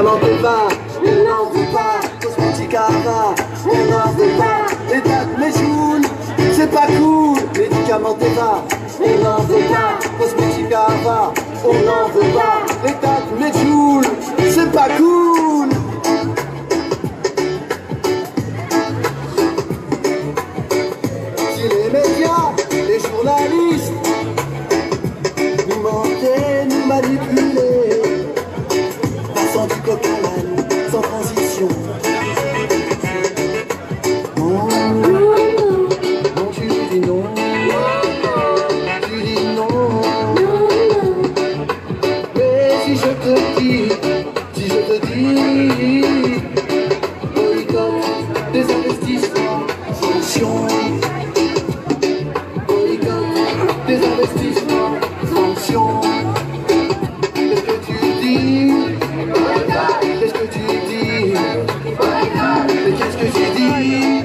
médicaments Teva, on n'en veut pas. Cosmétiques Ava, on n'en veut pas. Les dates Méjoul, c'est pas cool. Médicaments Teva, on n'en veut pas. Cosmétiques Ava, on n'en veut pas. Les dates Méjoul, c'est pas cool. Si les médias, les journalistes nous mentaient, nous manipulaient, passant du coq à l'âne, sans transition. Non, non, tu dis non. Tu dis non. Mais si je te dis, boycott des investissements, sanctions. Boycott des investissements, sanctions. Qu'est-ce que tu dis? Qu'est-ce que tu dis? Mais qu'est-ce que tu dis?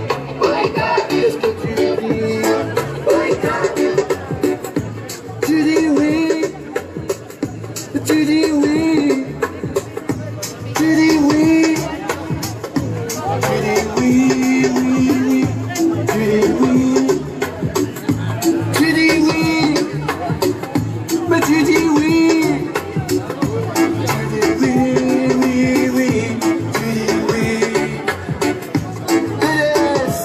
Qu'est-ce que tu dis? Tu dis oui. Tu dis oui. Tu dis oui. Tu dis oui, oui, oui. Tu dis oui. Tu dis oui. Mais tu dis oui. Tu dis oui, oui, oui. Tu dis oui. PDS,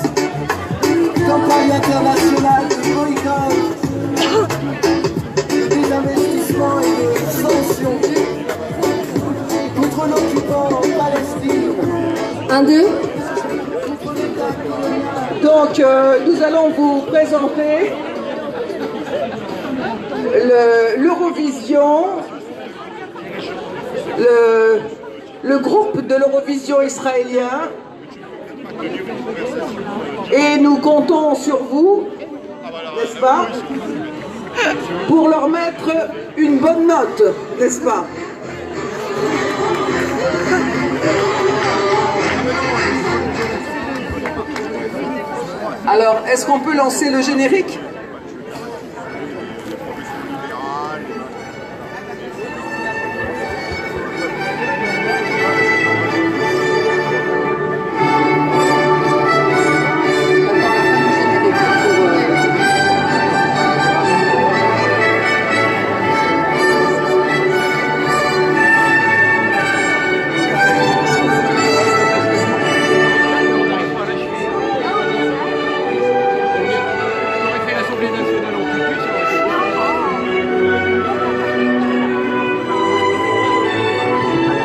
campagne internationale de boycott, de désinvestissement et de sanctions contre l'occupant en Palestine. 1, 2. Donc, nous allons vous présenter l'Eurovision, le groupe de l'Eurovision israélien. Et nous comptons sur vous, n'est-ce pas, pour leur mettre une bonne note, n'est-ce pas? Alors, est-ce qu'on peut lancer le générique?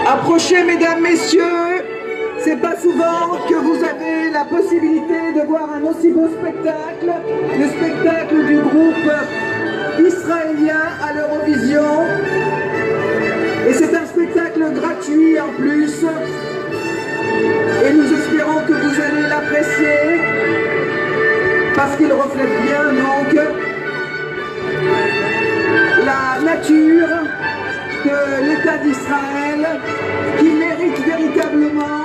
Approchez, mesdames, messieurs, c'est pas souvent que vous avez la possibilité de voir un aussi beau spectacle, le spectacle du groupe israélien à l'Eurovision. Et c'est un spectacle gratuit en plus. Et nous espérons que vous allez l'apprécier, parce qu'il reflète bien donc la nature de l'État d'Israël, qui mérite véritablement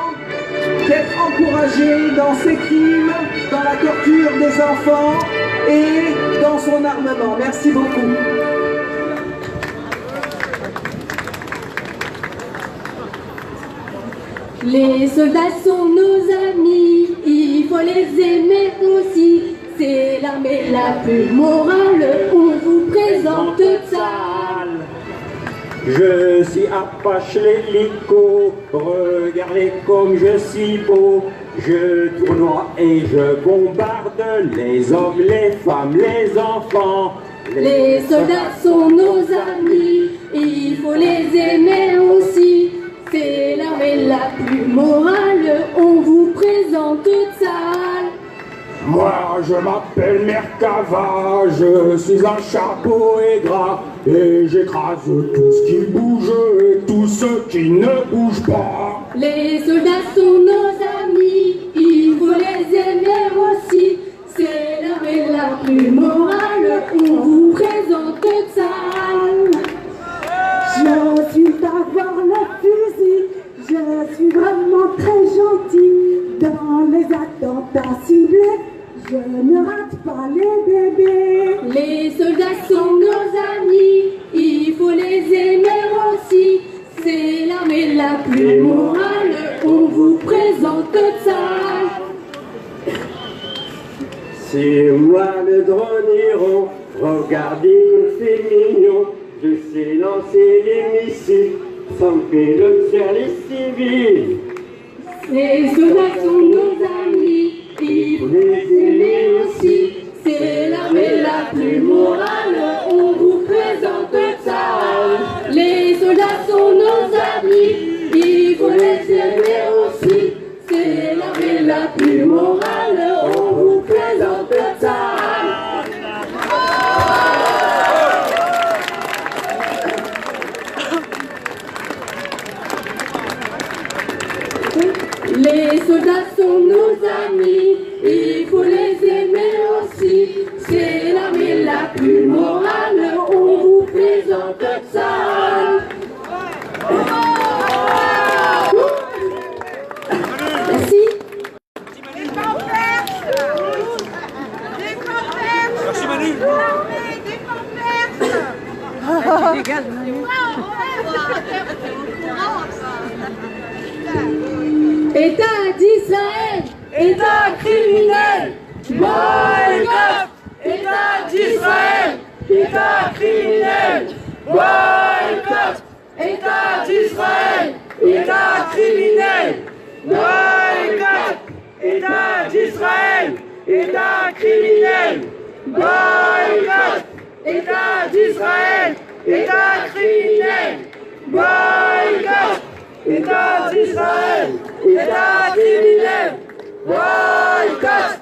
d'être encouragé dans ses crimes, dans la torture des enfants et dans son armement. Merci beaucoup. Les soldats sont nos amis, il faut les aimer aussi. C'est l'armée la plus morale, on vous présente ça. Je suis Apache l'hélico, regardez comme je suis beau. Je tournoie et je bombarde les hommes, les femmes, les enfants. Les soldats sont nos amis, il faut les aimer aussi. C'est l'armée la plus morale, on vous présente ça. Moi je m'appelle Merkava, je suis un chapeau aigras et j'écrase tout ce qui bouge et tout ce qui ne bouge pas. Les soldats sont nos amis, il faut les aimer aussi. C'est l'armée la plus morale, on vous présente ça. Je suis d'avoir le fusil, je suis vraiment très gentil. Dans les attentats ciblés, je ne rate pas les bébés. Les soldats sont nos amis, il faut les aimer aussi. C'est l'armée la plus plus morale, on vous présente ça. C'est moi le drone, regardez comme c'est mignon. Je sais lancer les missiles, sans pilote sur les civils. Ces soldats sont nos amis, il faut les aimer aussi. C'est l'armée la plus morale, on vous présente ça. Les soldats sont nos amis, il faut les aimer aussi. C'est l'armée la plus morale, on vous présente ça. Les soldats sont nos amis, il faut les aimer aussi. C'est l'armée la plus morale, on vous présente ça. Merci. Merci Manu. État d'Israël, État criminel, boycott. État d'Israël, État criminel, boycott. État d'Israël, État criminel, boycott. État d'Israël, État criminel, boycott. État d'Israël, État criminel, boycott. État d'Israël, État criminel, boycott.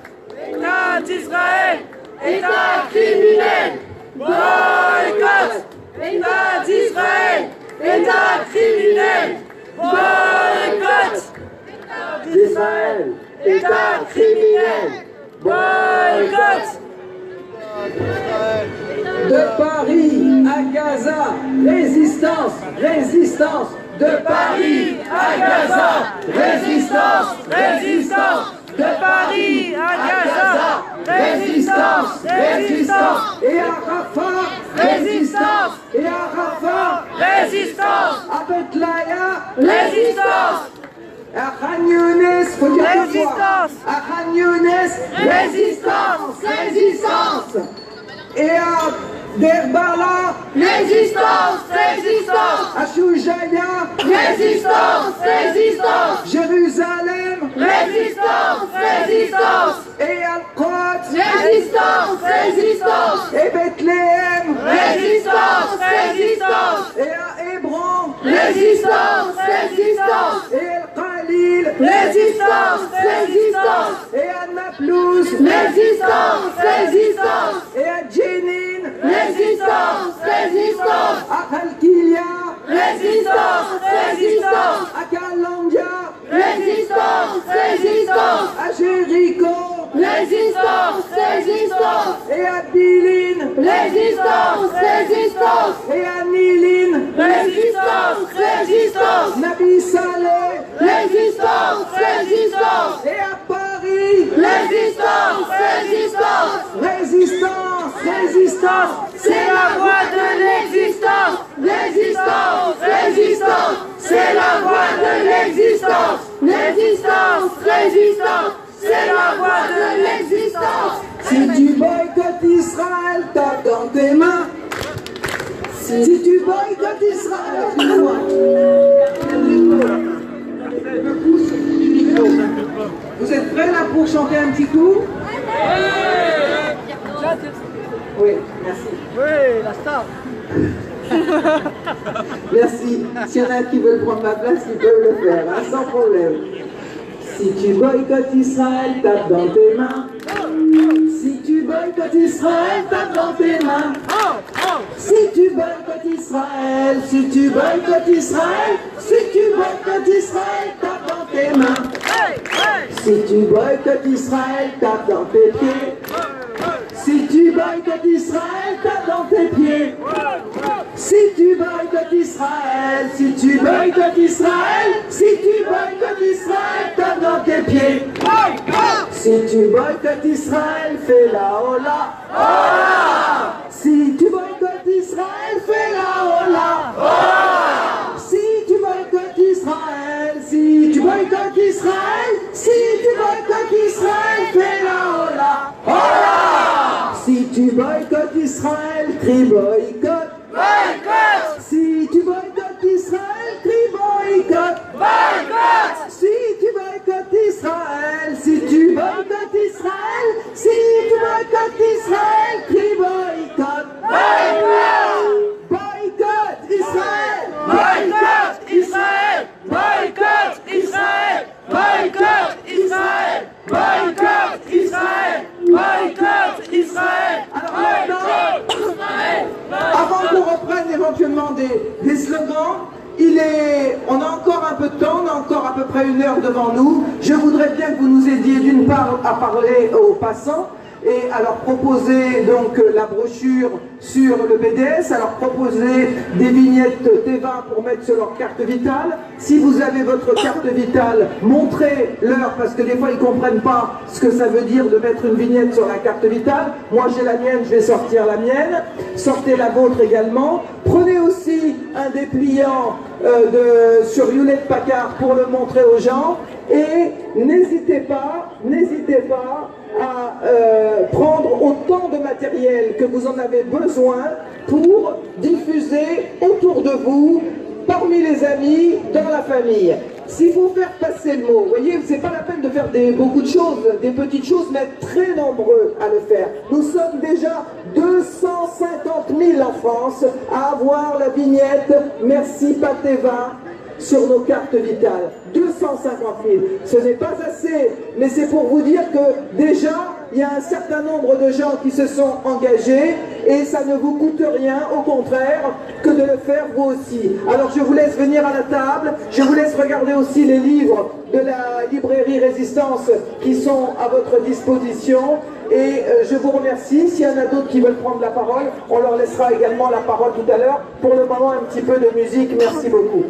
État d'Israël, État criminel, boycott. État d'Israël, État criminel, boycott. D'Israël, État criminel, boycott. De Paris à Gaza, résistance, résistance. De Paris à Gaza, résistance, résistance. De Paris à Gaza, résistance, résistance. Et à Rafah, résistance. Et à Rafah, résistance. À Betlaïa, résistance. À Khan Younes, faut dire résistance. À Khan Younes, résistance, résistance. Et à Derbala, résistance, résistance. À Choujaya, résistance, résistance. Jérusalem, résistance, résistance. Et à Al-Quds, résistance, résistance. Et Bethléem, résistance, résistance. Et à Hébron, résistance, résistance. Et Al-Khalil, résistance, résistance. Et à Naplouse, résistance, résistance. Et à Jenin, résistance, résistance. À Khalkilia, résistance, résistance. À Kalandia, résistance, résistance. À Jéricho, résistance, résistance. Et à Bilin, résistance, résistance. Et à Nilin, résistance, résistance. Nabi Saleh, résistance, résistance. Et à Paris, résistance, résistance. Résistance, résistance. C'est la voie de l'existence. Résistance, résistance. C'est la voie de l'existence. Résistance, résistance. C'est la voie de l'existence. Si tu boycottes Israël, tape dans tes mains. Si tu boycottes Israël, excuse-moi. Vous êtes prêts là pour chanter un petit coup? Oui, merci. Oui, la star. Merci. S'il y en a qui veulent prendre ma place, ils peuvent le faire, hein, sans problème. Si tu boycottes Israël, tape dans tes mains. Si tu boycottes Israël, tape dans tes mains. Si tu boycottes Israël, si tu boycottes Israël, si tu boycottes Israël, tape dans tes mains. Si tu boycottes Israël, tape dans tes pieds. Si tu boycottes Israël, tape dans tes pieds. Si tu boycottes Israël, si tu boycottes Israël, si tu boycottes Israël, tape dans tes pieds. Si tu boycottes Israël, fais la hola. Hola. Si tu boycottes Israël, fais la hola. Hola. Si tu boycottes Israël, boycottes Israël, si tu boycottes Israël, fais la hola, hola. Si tu boycottes Israël, crie boycott, boycott. Si tu boycottes Israël, crie boycott, boycott. Si tu boycottes Israël, si tu boycottes Israël, si tu boycottes Israël, crie boycott, boycott. Boycott Israël, boycott Israël, boycott Israël, boycott Israël, boycott Israël, boycott Israël. Avant qu'on reprenne éventuellement des slogans, on a encore un peu de temps, on a encore à peu près 1 heure devant nous. Je voudrais bien que vous nous aidiez d'une part à parler aux passants et à leur proposer donc la brochure sur le BDS, à leur proposer des vignettes Teva pour mettre sur leur carte vitale. Si vous avez votre carte vitale, montrez-leur, parce que des fois ils ne comprennent pas ce que ça veut dire de mettre une vignette sur la carte vitale. Moi j'ai la mienne, je vais sortir la mienne. Sortez la vôtre également. Prenez aussi un dépliant sur Hewlett Packard pour le montrer aux gens. Et n'hésitez pas à prendre autant de matériel que vous en avez besoin pour diffuser autour de vous, parmi les amis, dans la famille. S'il faut faire passer le mot, vous voyez, c'est pas la peine de faire beaucoup de choses, des petites choses, mais être très nombreux à le faire. Nous sommes déjà 250 000 en France à avoir la vignette « Merci Pateva » sur nos cartes vitales. 250 000. Ce n'est pas assez, mais c'est pour vous dire que déjà, il y a un certain nombre de gens qui se sont engagés et ça ne vous coûte rien, au contraire, que de le faire vous aussi. Alors je vous laisse venir à la table, je vous laisse regarder aussi les livres de la librairie Résistance qui sont à votre disposition et je vous remercie. S'il y en a d'autres qui veulent prendre la parole, on leur laissera également la parole tout à l'heure. Pour le moment, un petit peu de musique. Merci beaucoup.